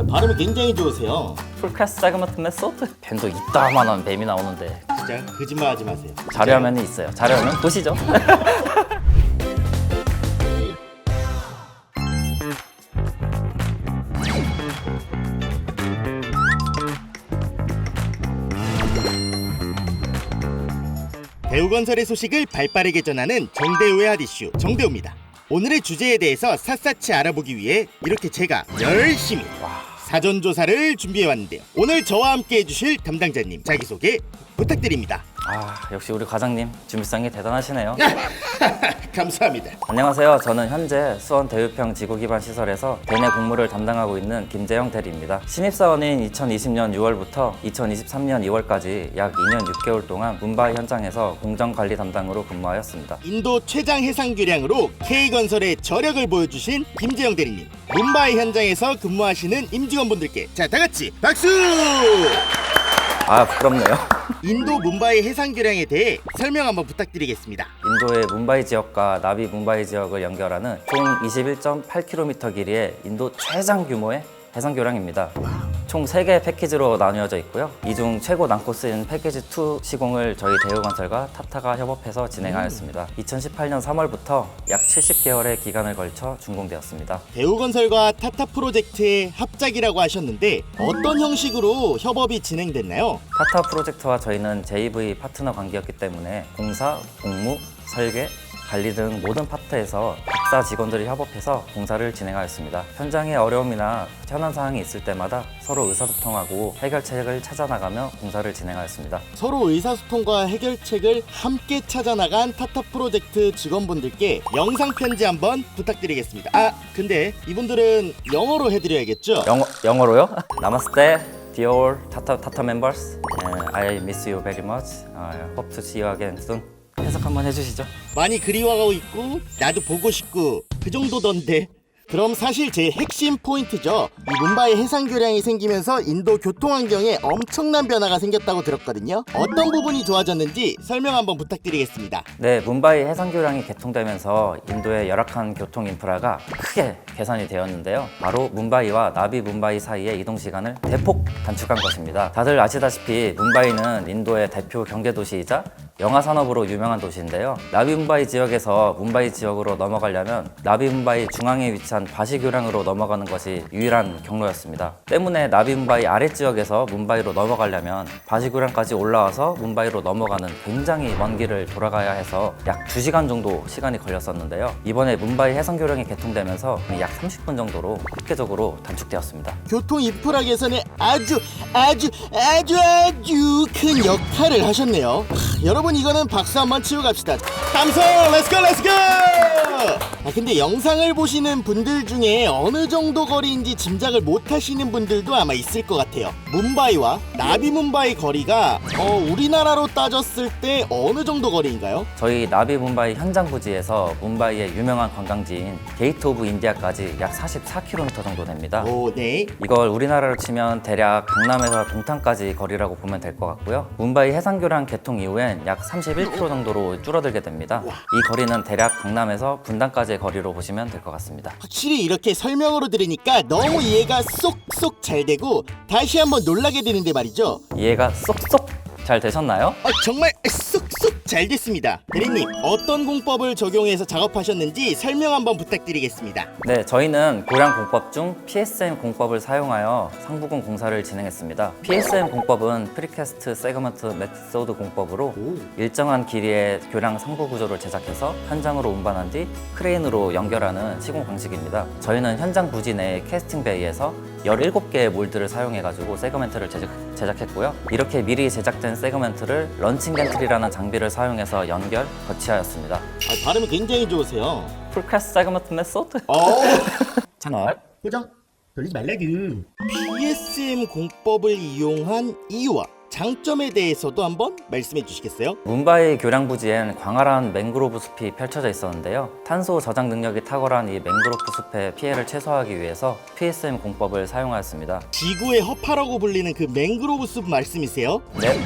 발음이 굉장히 좋으세요. 풀캐스트 세그먼트 메소드? 뱀도 이따만한 뱀이 나오는데 진짜 거짓말하지 마세요. 자료화면이 있어요. 자료화면 보시죠. 대우건설의 소식을 발빠르게 전하는 정대우의 핫이슈 정대우입니다. 오늘의 주제에 대해서 샅샅이 알아보기 위해 이렇게 제가 열심히 사전조사를 준비해왔는데요. 오늘 저와 함께 해주실 담당자님 자기소개 부탁드립니다. 역시 우리 과장님 준비성이 대단하시네요. 감사합니다. 안녕하세요. 저는 현재 수원 대유평 지구기반 시설에서 대내 공무를 담당하고 있는 김재영 대리입니다. 신입사원인 2020년 6월부터 2023년 2월까지 약 2년 6개월 동안 문바이 현장에서 공정관리 담당으로 근무하였습니다. 인도 최장 해상교량으로 K건설의 저력을 보여주신 김재영 대리님, 문바이 현장에서 근무하시는 임직원분들께 자, 다같이 박수! 부끄럽네요. 인도 문바이 해상교량에 대해 설명 한번 부탁드리겠습니다. 인도의 문바이 지역과 나비 문바이 지역을 연결하는 총 21.8km 길이의 인도 최장 규모의 해상교량입니다. 총 3개의 패키지로 나뉘어져 있고요. 이 중 최고 난코스인 패키지 2 시공을 저희 대우건설과 타타가 협업해서 진행하였습니다. 2018년 3월부터 약 70개월의 기간을 걸쳐 준공되었습니다. 대우건설과 타타 프로젝트의 합작이라고 하셨는데 어떤 형식으로 협업이 진행됐나요? 타타 프로젝트와 저희는 JV 파트너 관계였기 때문에 공사, 공무, 설계, 관리 등 모든 파트에서 박사 직원들이 협업해서 공사를 진행하였습니다. 현장에 어려움이나 현안 사항이 있을 때마다 서로 의사소통하고 해결책을 찾아나가며 공사를 진행하였습니다. 서로 의사소통과 해결책을 함께 찾아나간 타타 프로젝트 직원분들께 영상 편지 한번 부탁드리겠습니다. 근데 이분들은 영어로 해드려야겠죠? 영어로요? Namaste, dear Tata members. I miss you very much. Hope to see you again soon. 해석 한번 해주시죠. 많이 그리워하고 있고 나도 보고 싶고 그 정도던데. 그럼 사실 제 핵심 포인트죠. 이 문바이 해상교량이 생기면서 인도 교통환경에 엄청난 변화가 생겼다고 들었거든요. 어떤 부분이 좋아졌는지 설명 한번 부탁드리겠습니다. 네, 문바이 해상교량이 개통되면서 인도의 열악한 교통 인프라가 크게 개선이 되었는데요. 바로 문바이와 나비 문바이 사이의 이동 시간을 대폭 단축한 것입니다. 다들 아시다시피 문바이는 인도의 대표 경제도시이자 영화 산업으로 유명한 도시인데요. 나비 문바이 지역에서 문바이 지역으로 넘어가려면 나비 문바이 중앙에 위치한 바시교량으로 넘어가는 것이 유일한 경로였습니다. 때문에 나비 문바이 아래 지역에서 문바이로 넘어가려면 바시교량까지 올라와서 문바이로 넘어가는 굉장히 먼 길을 돌아가야 해서 약 2시간 정도 시간이 걸렸었는데요. 이번에 문바이 해상교량이 개통되면서 약 30분 정도로 획기적으로 단축되었습니다. 교통 인프라 개선에 아주 큰 역할을 하셨네요. 여러분 이거는 박수 한번 치고 갑시다. 감성 렛츠고 렛츠고! 근데 영상을 보시는 분들 중에 어느 정도 거리인지 짐작을 못 하시는 분들도 아마 있을 것 같아요. 문바이와 나비 문바이 거리가 우리나라로 따졌을 때 어느 정도 거리인가요? 저희 나비 문바이 현장 부지에서 문바이의 유명한 관광지인 게이트 오브 인디아까지 약 44km 정도 됩니다. 네. 이걸 우리나라로 치면 대략 강남에서 동탄까지 거리라고 보면 될 것 같고요. 문바이 해상교량 개통 이후엔 약 31km 정도로 줄어들게 됩니다. 이 거리는 대략 강남에서 분당까지의 거리로 보시면 될 것 같습니다. 확실히 이렇게 설명으로 들으니까 너무 이해가 쏙쏙 잘 되고 다시 한번 놀라게 되는데 말이죠. 이해가 쏙쏙 잘 되셨나요? 정말 쏙쏙 잘 됐습니다. 대리님 어떤 공법을 적용해서 작업하셨는지 설명 한번 부탁드리겠습니다. 네, 저희는 고량 공법 중 PSM 공법을 사용하여 상부근 공사를 진행했습니다. PSM 공법은 프리캐스트 세그먼트 메소드 공법으로 일정한 길이의 교량 상부 구조를 제작해서 현장으로 운반한 뒤 크레인으로 연결하는 시공 방식입니다. 저희는 현장 부지 내 캐스팅 베이에서 17개의 몰드를 사용해가지고 세그멘트를 제작했고요. 이렇게 미리 제작된 세그멘트를 런칭 겐트리라는 장비를 사용해서 연결, 거치하였습니다. 발음이 굉장히 좋으세요. 풀캐스트 세그먼트 메소드? 채널 고정 돌리지 말라구. PSM 공법을 이용한 이유와 장점에 대해서도 한번 말씀해 주시겠어요? 문바이 교량 부지엔 광활한 맹그로브 숲이 펼쳐져 있었는데요. 탄소 저장 능력이 탁월한 이 맹그로브 숲의 피해를 최소화하기 위해서 PSM 공법을 사용하였습니다. 지구의 허파라고 불리는 그 맹그로브 숲 말씀이세요? 네.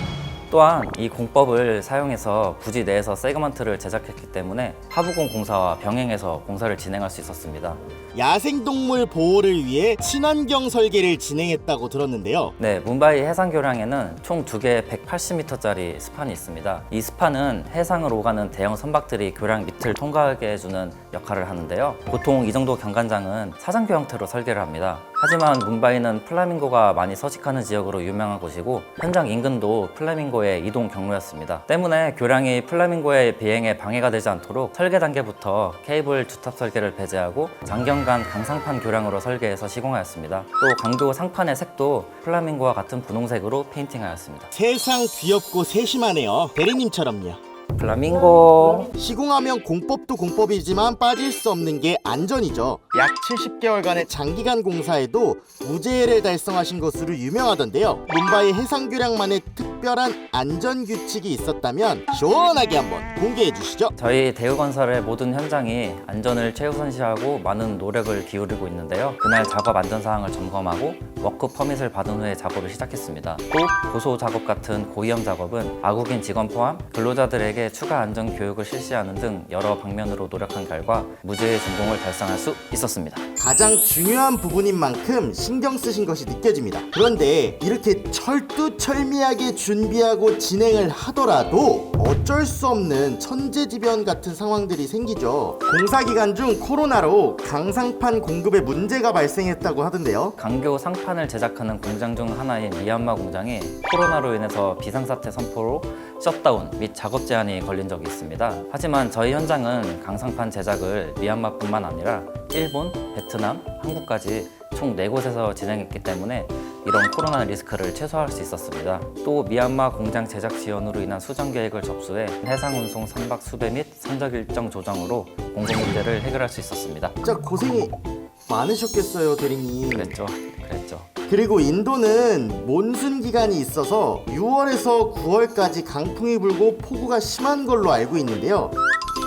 또한 이 공법을 사용해서 부지 내에서 세그먼트를 제작했기 때문에 하부공 공사와 병행해서 공사를 진행할 수 있었습니다. 야생동물 보호를 위해 친환경 설계를 진행했다고 들었는데요. 네, 뭄바이 해상교량에는 총 2개의 180m짜리 스판이 있습니다. 이 스판은 해상을 오가는 대형 선박들이 교량 밑을 통과하게 해주는 역할을 하는데요. 보통 이 정도 경관장은 사장교 형태로 설계를 합니다. 하지만 뭄바이는 플라밍고가 많이 서식하는 지역으로 유명한 곳이고 현장 인근도 플라밍고의 이동 경로였습니다. 때문에 교량이 플라밍고의 비행에 방해가 되지 않도록 설계 단계부터 케이블 주탑 설계를 배제하고 장경간 강상판 교량으로 설계해서 시공하였습니다. 또 강교 상판의 색도 플라밍고와 같은 분홍색으로 페인팅하였습니다. 세상 귀엽고 세심하네요. 대리님처럼요. 플라밍고. 시공하면 공법도 공법이지만 빠질 수 없는 게 안전이죠. 약 70개월간의 장기간 공사에도 무죄를 달성하신 것으로 유명하던데요. 뭄바이 해상교량만의 특별한 안전규칙이 있었다면 시원하게 한번 공개해 주시죠. 저희 대우건설의 모든 현장이 안전을 최우선시하고 많은 노력을 기울이고 있는데요. 그날 작업 안전사항을 점검하고 워크 퍼밋을 받은 후에 작업을 시작했습니다. 또 고소 작업 같은 고위험 작업은 아국인 직원 포함 근로자들에게 추가 안전 교육을 실시하는 등 여러 방면으로 노력한 결과 무죄의 준공을 달성할 수 있었습니다. 가장 중요한 부분인 만큼 신경 쓰신 것이 느껴집니다. 그런데 이렇게 철두철미하게 준비하고 진행을 하더라도 어쩔 수 없는 천재지변 같은 상황들이 생기죠. 공사 기간 중 코로나로 강상판 공급에 문제가 발생했다고 하던데요. 강교 상판을 제작하는 공장 중 하나인 미얀마 공장이 코로나로 인해서 비상사태 선포로 셧다운 및 작업 제한이 걸린 적이 있습니다. 하지만 저희 현장은 강상판 제작을 미얀마뿐만 아니라 일본, 베트남, 한국까지 총 4곳에서 진행했기 때문에 이런 코로나 리스크를 최소화할 수 있었습니다. 또 미얀마 공장 제작 지연으로 인한 수정 계획을 접수해 해상 운송 선박 수배 및 선적 일정 조정으로 공급 문제를 해결할 수 있었습니다. 진짜 고생이 많으셨겠어요, 대리님. 그랬죠. 그리고 인도는 몬순 기간이 있어서 6월에서 9월까지 강풍이 불고 폭우가 심한 걸로 알고 있는데요.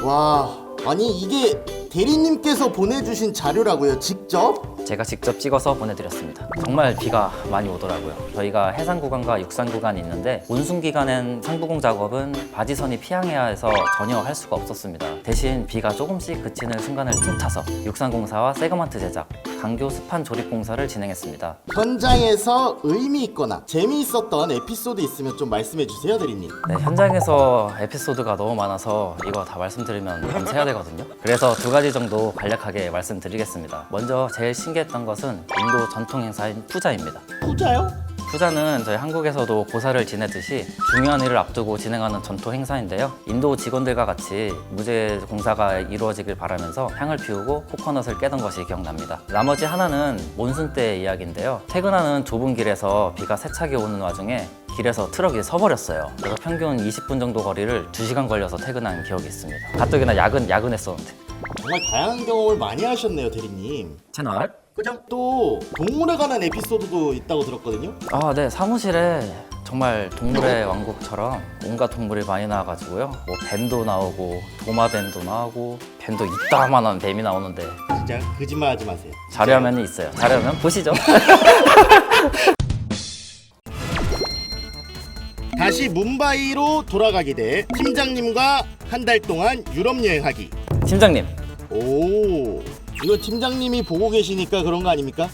와, 아니 이게 대리님께서 보내주신 자료라고요, 직접? 제가 직접 찍어서 보내드렸습니다. 정말 비가 많이 오더라고요. 저희가 해상 구간과 육상 구간이 있는데 몬순 기간엔 상부공 작업은 바지선이 피항해야 해서 전혀 할 수가 없었습니다. 대신 비가 조금씩 그치는 순간을 틈타서 육상 공사와 세그먼트 제작, 강교 스판 조립 공사를 진행했습니다. 현장에서 의미 있거나 재미있었던 에피소드 있으면 좀 말씀해 주세요, 대리님. 네, 현장에서 에피소드가 너무 많아서 이거 다 말씀드리면 밤새야 되거든요. 그래서 2가지 정도 간략하게 말씀드리겠습니다. 먼저 제일 신기했던 것은 인도 전통 행사인 푸자입니다. 푸자요? 푸자는 저희 한국에서도 고사를 지내듯이 중요한 일을 앞두고 진행하는 전통 행사인데요. 인도 직원들과 같이 무죄 공사가 이루어지길 바라면서 향을 피우고 코코넛을 깨던 것이 기억납니다. 나머지 하나는 몬순 때의 이야기인데요. 퇴근하는 좁은 길에서 비가 세차게 오는 와중에 길에서 트럭이 서버렸어요. 그래서 평균 20분 정도 거리를 2시간 걸려서 퇴근한 기억이 있습니다. 가뜩이나 야근했었는데. 정말 다양한 경험을 많이 하셨네요, 대리님. 채널? 그냥 또 동물에 관한 에피소드도 있다고 들었거든요. 아, 네. 사무실에 정말 동물의 왕국처럼 온갖 동물이 많이 나와가지고요. 뭐 뱀도 나오고 도마뱀도 나오고 뱀도 이따만한 뱀이 나오는데 진짜 거짓말하지 마세요. 자료화면이 있어요. 자료화면 보시죠. 다시 뭄바이로 돌아가게 돼 팀장님과 한 달 동안 유럽 여행하기. 팀장님, 오, 이거 팀장님이 보고 계시니까 그런 거 아닙니까?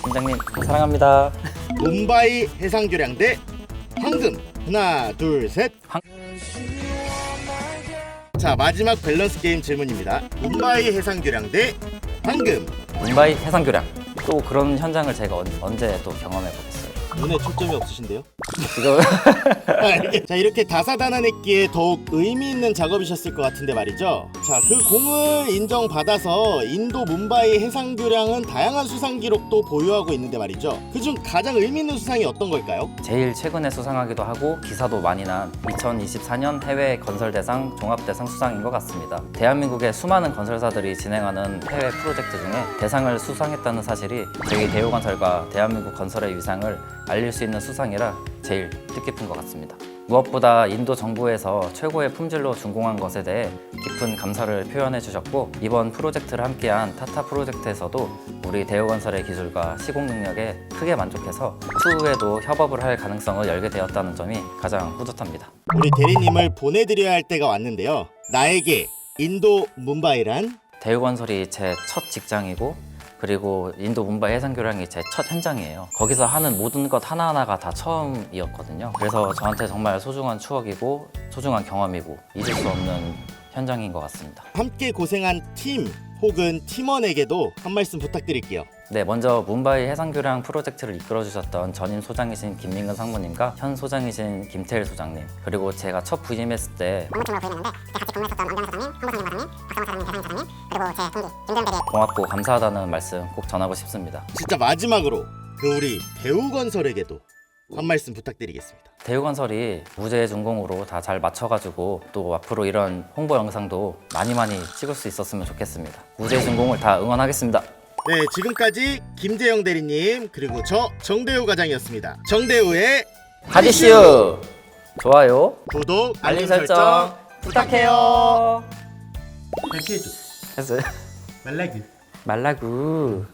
팀장님 사랑합니다. 뭄바이 해상교량 대 황금. 하나, 둘, 셋. 자, 마지막 밸런스 게임 질문입니다. 뭄바이 해상교량 대 황금. 뭄바이 해상교량. 또 그런 현장을 제가 언제 또 경험해보겠어요. 눈에 초점이 없으신데요? 이거 자, 이렇게 다사다난했기에 더욱 의미 있는 작업이셨을 것 같은데 말이죠. 자, 그 공을 인정받아서 인도 뭄바이 해상교량은 다양한 수상 기록도 보유하고 있는데 말이죠. 그중 가장 의미 있는 수상이 어떤 걸까요? 제일 최근에 수상하기도 하고 기사도 많이 난 2024년 해외 건설대상 종합대상 수상인 것 같습니다. 대한민국의 수많은 건설사들이 진행하는 해외 프로젝트 중에 대상을 수상했다는 사실이 저희 대우건설과 대한민국 건설의 위상을 알릴 수 있는 수상이라 제일 뜻깊은 것 같습니다. 무엇보다 인도 정부에서 최고의 품질로 준공한 것에 대해 깊은 감사를 표현해 주셨고, 이번 프로젝트를 함께한 타타 프로젝트에서도 우리 대우건설의 기술과 시공 능력에 크게 만족해서 추후에도 협업을 할 가능성을 열게 되었다는 점이 가장 뿌듯합니다. 우리 대리님을 보내드려야 할 때가 왔는데요. 나에게 인도 뭄바이란? 대우건설이 제 첫 직장이고, 그리고 인도 문바이 해상교량이 제 첫 현장이에요. 거기서 하는 모든 것 하나하나가 다 처음이었거든요. 그래서 저한테 정말 소중한 추억이고 소중한 경험이고 잊을 수 없는 현장인 것 같습니다. 함께 고생한 팀 혹은 팀원에게도 한 말씀 부탁드릴게요. 네, 먼저 문바이 해상교량 프로젝트를 이끌어주셨던 전임 소장이신 김민근 상무님과 현 소장이신 김태일 소장님, 그리고 제가 첫 부임했을 때 업무팀으로 부임했는데 그때 같이 근무했었던 엄경석 소장님, 홍보 소장님, 배상임 소장님, 그리고 제 동기 김대현 대리. 고맙고 감사하다는 말씀 꼭 전하고 싶습니다. 진짜 마지막으로 그 우리 대우건설에게도 한 말씀 부탁드리겠습니다. 대우건설이 무죄 준공으로 다 잘 맞춰가지고 또 앞으로 이런 홍보 영상도 많이 찍을 수 있었으면 좋겠습니다. 무죄 준공을 다 응원하겠습니다. 네, 지금까지 김재영 대리님 그리고 저 정대우 과장이었습니다. 정대우의 하디슈! 좋아요, 구독, 알림 설정 부탁해요. 다시 해줘. 했어요? 말라기. 말라구.